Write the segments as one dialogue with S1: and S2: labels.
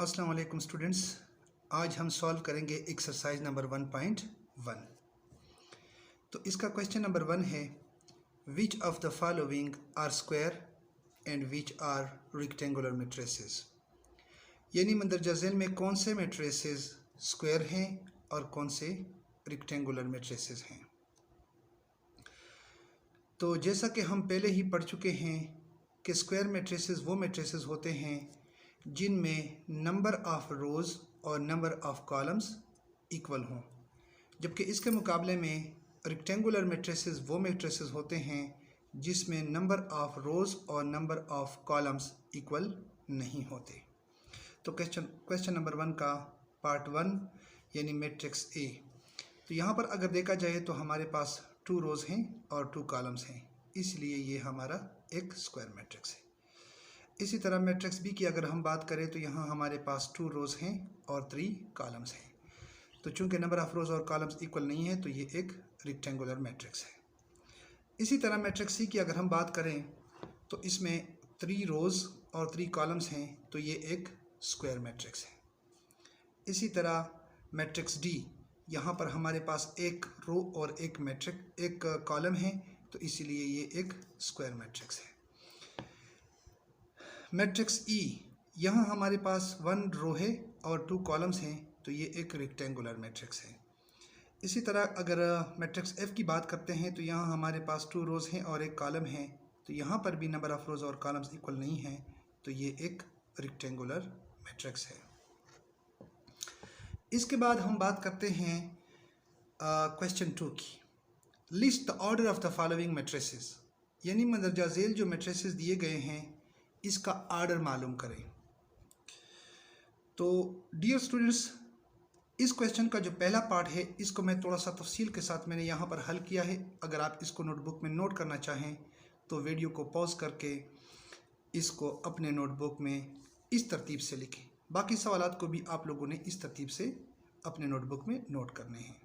S1: अस्सलाम वालेकुम स्टूडेंट्स, आज हम सॉल्व करेंगे एक्सरसाइज नंबर 1.1। तो इसका क्वेश्चन नंबर 1 है, which of the following are square and which are rectangular matrices. यानी मंदरजा झेल में कौन से मैट्रिसेस स्क्वायर हैं और कौन से रेक्टेंगुलर मैट्रिसेस हैं। तो जैसा कि हम पहले ही पढ़ चुके हैं कि स्क्वायर मैट्रिसेस वो मैट्रिसेस होते हैं जिनमें नंबर ऑफ रोज़ और नंबर ऑफ कॉलम्स इक्वल हों, जबकि इसके मुकाबले में रेक्टेंगुलर मैट्रिसेस वो मैट्रिसेस होते हैं जिसमें नंबर ऑफ रोज़ और नंबर ऑफ कॉलम्स इक्वल नहीं होते। तो क्वेश्चन नंबर 1 का पार्ट 1 यानी मैट्रिक्स ए। तो यहाँ पर अगर देखा जाए तो हमारे पास 2 रोज़ हैं और 2 कॉलम्स हैं, इसलिए ये हमारा एक स्क्वायर मैट्रिक्स है। इसी तरह मैट्रिक्स बी की अगर हम बात करें तो यहाँ हमारे पास 2 रोज़ हैं और 3 कॉलम्स हैं। तो चूंकि नंबर ऑफ रोज़ और कॉलम्स इक्वल नहीं है तो ये एक रेक्टेंगुलर मैट्रिक्स है। इसी तरह मैट्रिक्स सी की अगर हम बात करें तो इसमें 3 रोज़ और 3 कॉलम्स हैं, तो ये एक स्क्वायर मैट्रिक्स है। इसी तरह मैट्रिक्स डी, यहाँ पर हमारे पास एक रो और एक कॉलम है, तो इसीलिए ये एक स्क्वायर मैट्रिक्स है। मैट्रिक्स ई, यहाँ हमारे पास 1 रो है और 2 कॉलम्स हैं, तो ये एक रेक्टेंगुलर मैट्रिक्स है। इसी तरह अगर मैट्रिक्स एफ की बात करते हैं तो यहाँ हमारे पास 2 रोज़ हैं और एक कॉलम है, तो यहाँ पर भी नंबर ऑफ रोज़ और कॉलम्स इक्वल नहीं हैं, तो ये एक रेक्टेंगुलर मैट्रिक्स है। इसके बाद हम बात करते हैं क्वेश्चन 2 की। List the order of the following matrices, यानी मंदरजा झेल जो मैट्रिसेस दिए गए हैं इसका ऑर्डर मालूम करें। तो डियर स्टूडेंट्स, इस क्वेश्चन का जो पहला पार्ट है इसको मैं थोड़ा सा तफसील के साथ मैंने यहाँ पर हल किया है। अगर आप इसको नोटबुक में नोट करना चाहें तो वीडियो को पॉज करके इसको अपने नोटबुक में इस तरतीब से लिखें। बाकी सवालात को भी आप लोगों ने इस तरतीब से अपने नोटबुक में नोट करने हैं।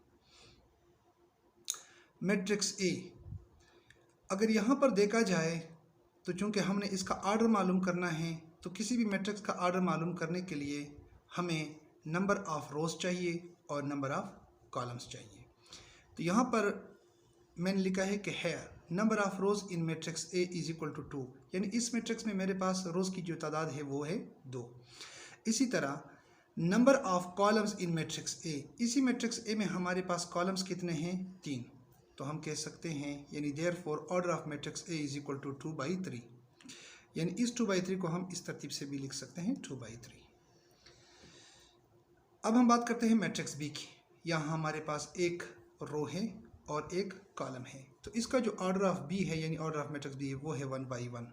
S1: मैट्रिक्स ए, अगर यहाँ पर देखा जाए तो चूँकि हमने इसका ऑर्डर मालूम करना है, तो किसी भी मैट्रिक्स का ऑर्डर मालूम करने के लिए हमें नंबर ऑफ़ रोज़ चाहिए और नंबर ऑफ़ कॉलम्स चाहिए। तो यहाँ पर मैंने लिखा है कि है number of rows in matrix A is equal to 2, यानी इस मैट्रिक्स में मेरे पास रोज़ की जो तादाद है वो है 2। इसी तरह number of columns in matrix ए, इसी मैट्रिक्स ए में हमारे पास कॉलम्स कितने हैं? 3। तो हम कह सकते हैं यानी therefore order of matrix A is equal to 2/3, यानी इस 2/3 को हम इस तरतीब से भी लिख सकते हैं 2/3। अब हम बात करते हैं मैट्रिक्स बी की। यहाँ हमारे पास एक रो है और एक कॉलम है, तो इसका जो ऑर्डर ऑफ बी है यानी ऑर्डर ऑफ मैट्रिक्स बी है वो है 1/1।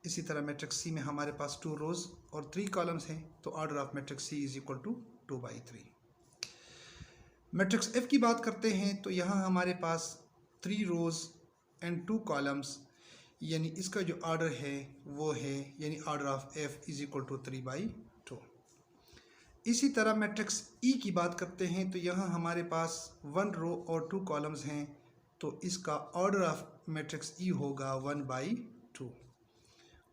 S1: इसी तरह मैट्रिक्स सी में हमारे पास 2 रोज़ और 3 कॉलम्स हैं, तो order of matrix C is equal to 2/3। Matrix F की बात करते हैं तो यहाँ हमारे पास 3 रोज़ एंड 2 कॉलम्स, यानी इसका जो ऑर्डर है वो है यानी order of F is equal to 3/2। इसी तरह मैट्रिक्स ई की बात करते हैं तो यहाँ हमारे पास 1 रो और 2 कॉलम्स हैं, तो इसका ऑर्डर ऑफ मैट्रिक्स ई होगा 1/2।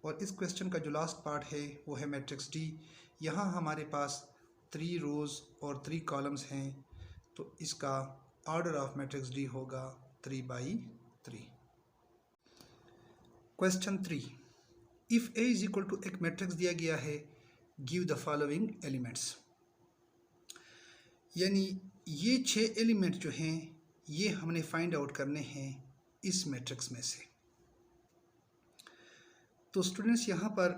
S1: और इस क्वेश्चन का जो लास्ट पार्ट है वो है मैट्रिक्स डी। यहाँ हमारे पास 3 रोज़ और 3 कॉलम्स हैं, तो इसका ऑर्डर ऑफ मैट्रिक्स डी होगा 3/3। Question 3, if A is equal to, एक मैट्रिक्स दिया गया है, गिव द फॉलोइंग एलिमेंट्स, यानी ये 6 एलिमेंट जो हैं ये हमने फाइंड आउट करने हैं इस मैट्रिक्स में से। तो स्टूडेंट्स यहाँ पर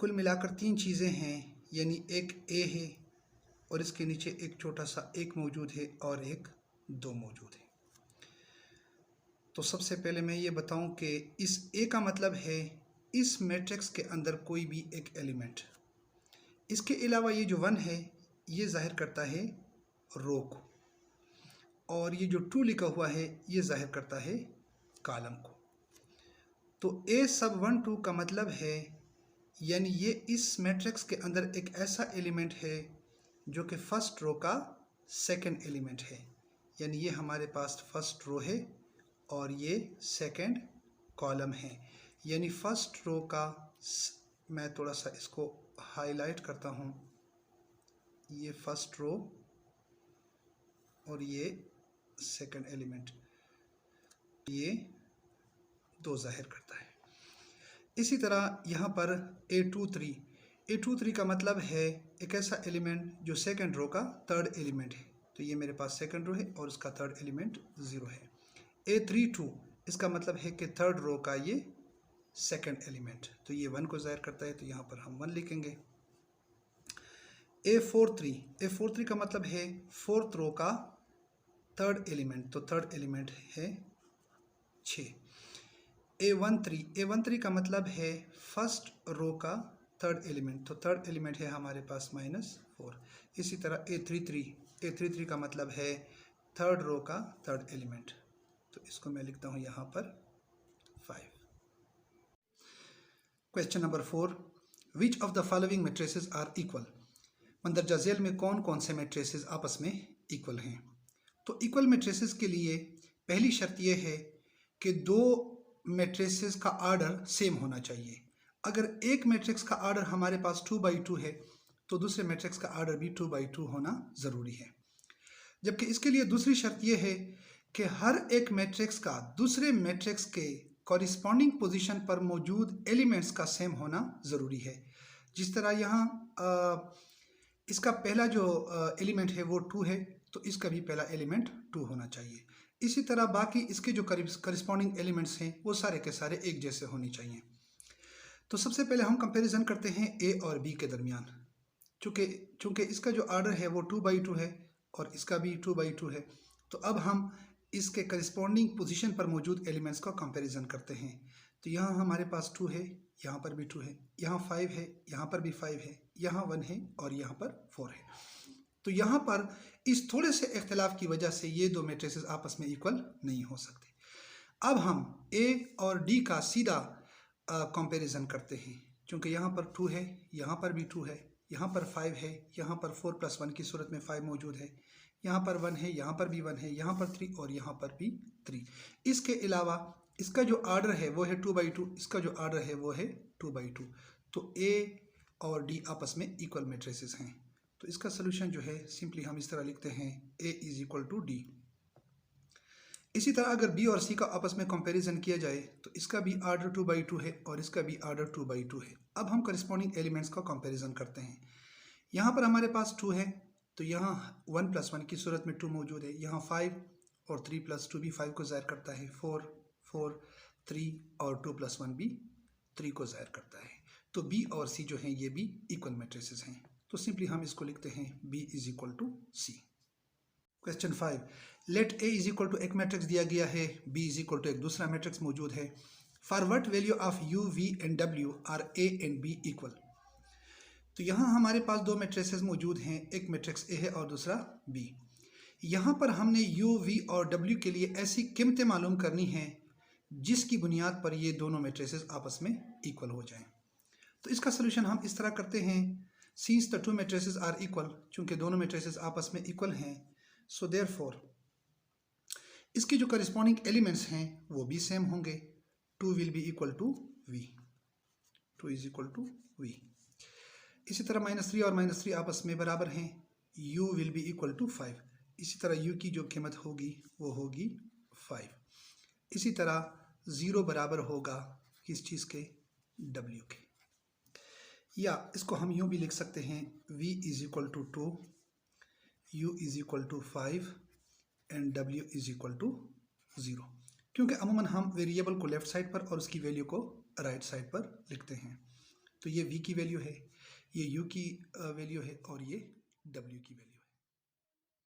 S1: कुल मिलाकर 3 चीज़ें हैं, यानी एक ए है और इसके नीचे एक छोटा सा 1 मौजूद है और एक 2 मौजूद है। तो सबसे पहले मैं ये बताऊं कि इस ए का मतलब है इस मैट्रिक्स के अंदर कोई भी एक एलिमेंट। इसके अलावा ये जो 1 है ये जाहिर करता है रो को, और ये जो 2 लिखा हुआ है ये जाहिर करता है कॉलम को। तो ए सब 1 2 का मतलब है यानी ये इस मैट्रिक्स के अंदर एक ऐसा एलिमेंट है जो कि फर्स्ट रो का सेकंड एलिमेंट है, यानी ये हमारे पास फर्स्ट रो है और ये सेकंड कॉलम है। यानी फर्स्ट रो का, मैं थोड़ा सा इसको हाईलाइट करता हूँ, ये फर्स्ट रो और ये सेकंड एलिमेंट, ये 2 जाहिर करता है। इसी तरह यहाँ पर A23 का मतलब है एक ऐसा एलिमेंट जो सेकंड रो का थर्ड एलिमेंट है, तो ये मेरे पास सेकंड रो है और उसका थर्ड एलिमेंट 0 है। A32 इसका मतलब है कि थर्ड रो का ये सेकंड एलिमेंट, तो ये 1 को जाहिर करता है, तो यहाँ पर हम 1 लिखेंगे। A43 का मतलब है फोर्थ रो का थर्ड एलिमेंट, तो थर्ड एलिमेंट है 6। A13 का मतलब है फर्स्ट रो का थर्ड एलिमेंट, तो थर्ड एलिमेंट है हमारे पास -4। इसी तरह A33 का मतलब है थर्ड रो का थर्ड एलिमेंट, तो इसको मैं लिखता हूँ यहाँ पर 5। Question number 4, which of the following matrices are equal. मंदरजा झेल में कौन कौन से मैट्रिसेस आपस में इक्वल हैं। तो इक्वल मैट्रिसेस के लिए पहली शर्त यह है कि 2 मैट्रिसेस का आर्डर सेम होना चाहिए। अगर एक मैट्रिक्स का आर्डर हमारे पास 2×2 है तो दूसरे मैट्रिक्स का आर्डर भी 2×2 होना ज़रूरी है। जबकि इसके लिए दूसरी शर्त यह है कि हर एक मैट्रिक्स का दूसरे मैट्रिक्स के कॉरिस्पॉन्डिंग पोजीशन पर मौजूद एलिमेंट्स का सेम होना ज़रूरी है। जिस तरह यहाँ इसका पहला जो एलिमेंट है वो 2 है, तो इसका भी पहला एलिमेंट 2 होना चाहिए। इसी तरह बाकी इसके जो करिस्पॉन्डिंग एलिमेंट्स हैं वो सारे के सारे एक जैसे होने चाहिए। तो सबसे पहले हम कंपैरिजन करते हैं ए और बी के दरमियान। चूँकि इसका जो आर्डर है वो 2×2 है और इसका भी 2×2 है, तो अब हम इसके करिस्पॉन्डिंग पोजीशन पर मौजूद एलिमेंट्स का कंपैरिजन करते हैं। तो यहाँ हमारे पास 2 है, यहाँ पर भी 2 है, यहाँ 5 है, यहाँ पर भी 5 है, यहाँ 1 है और यहाँ पर 4 है। तो यहाँ पर इस थोड़े से इख्तिलाफ की वजह से ये 2 मैट्रिसेस आपस में इक्वल नहीं हो सकते। अब हम ए और डी का सीधा कंपैरिजन करते हैं। क्योंकि यहाँ पर 2 है, यहाँ पर भी 2 है, यहाँ पर 5 है, यहाँ पर 4 + 1 की सूरत में 5 मौजूद है, यहाँ पर 1 है, यहाँ पर भी 1 है, यहाँ पर 3 और यहाँ पर भी 3। इसके अलावा इसका जो आर्डर है वो है 2×2, इसका जो आर्डर है वो है 2×2। तो ए और डी आपस में इक्वल मैट्रिसेस हैं। तो इसका सोल्यूशन जो है सिंपली हम इस तरह लिखते हैं, A = D। इसी तरह अगर बी और सी का आपस में कंपैरिजन किया जाए तो इसका भी आर्डर 2×2 है और इसका भी आर्डर 2×2 है। अब हम करिस्पॉन्डिंग एलिमेंट्स का कंपैरिजन करते हैं। यहाँ पर हमारे पास 2 है, तो यहाँ 1 + 1 की सूरत में 2 मौजूद है, यहाँ 5 और 3 + 2 भी 5 को ज़ाहिर करता है, 4 4 3 और 2 + 1 भी 3 को ज़ाहिर करता है। तो बी और सी जो हैं ये भी इक्वल मैट्रिसेस हैं। तो सिंपली हम इसको लिखते हैं B = C। Question 5, let A = एक मैट्रिक्स दिया गया है, B = एक दूसरा मैट्रिक्स मौजूद है। For what value of U, V and W are A and B equal. तो यहाँ हमारे पास 2 मैट्रिसेस मौजूद हैं, एक मैट्रिक्स A है और दूसरा B। यहाँ पर हमने U, V और W के लिए ऐसी कीमतें मालूम करनी हैं जिसकी बुनियाद पर ये दोनों मैट्रिसेस आपस में इक्वल हो जाएं। तो इसका सोल्यूशन हम इस तरह करते हैं, since the 2 matrices are equal, चूँकि दोनों मैट्रिसेस आपस में इक्वल हैं, so therefore इसके जो करिस्पॉन्डिंग एलिमेंट्स हैं वो भी सेम होंगे। 2 will be equal to V, 2 is equal to V। इसी तरह -3 और -3 आपस में बराबर हैं, U will be equal to 5। इसी तरह U की जो कीमत होगी वो होगी 5। इसी तरह 0 बराबर होगा किस चीज़ के, W के। या इसको हम यूँ भी लिख सकते हैं, V = 2, U = 5 एंड W = 0। क्योंकि अमूमन हम वेरिएबल को लेफ़्ट साइड पर और उसकी वैल्यू को राइट साइड पर लिखते हैं। तो ये V की वैल्यू है, ये U की वैल्यू है और ये W की वैल्यू।